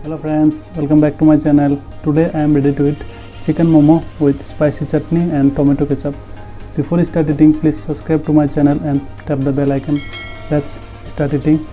Hello friends, welcome back to my channel. Today I am ready to eat chicken momo with spicy chutney and tomato ketchup. Before you start eating, please subscribe to my channel and tap the bell icon. Let's start eating.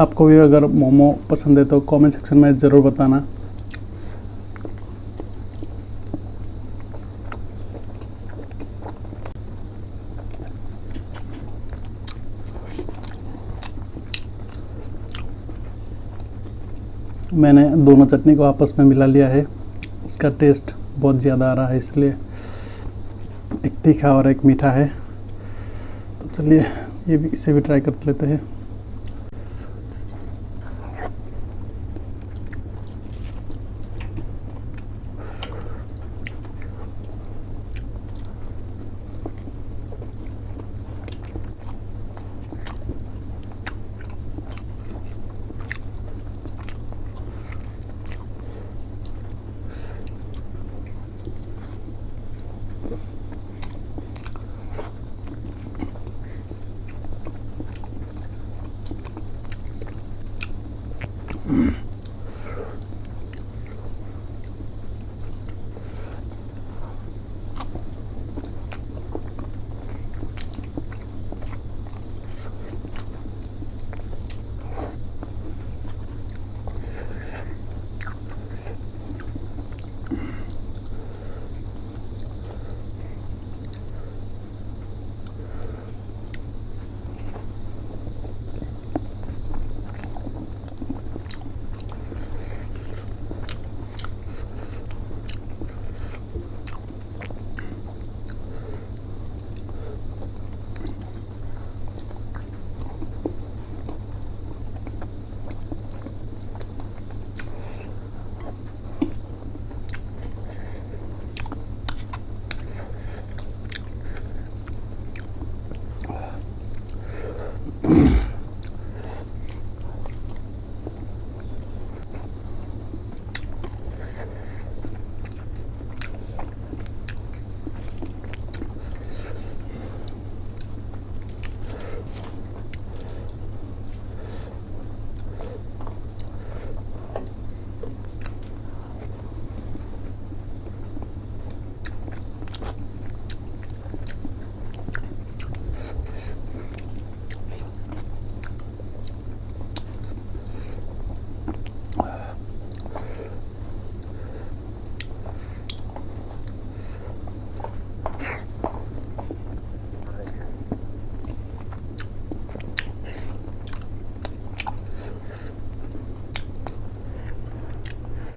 आपको भी अगर मोमो पसंद है तो comment section में ज़रूर बताना। मैंने दोनों चटनी को आपस में मिला लिया है। इसका टेस्ट बहुत ज़्यादा आ रहा है, इसलिए एक तीखा और एक मीठा है। तो चलिए इसे भी ट्राई कर लेते हैं।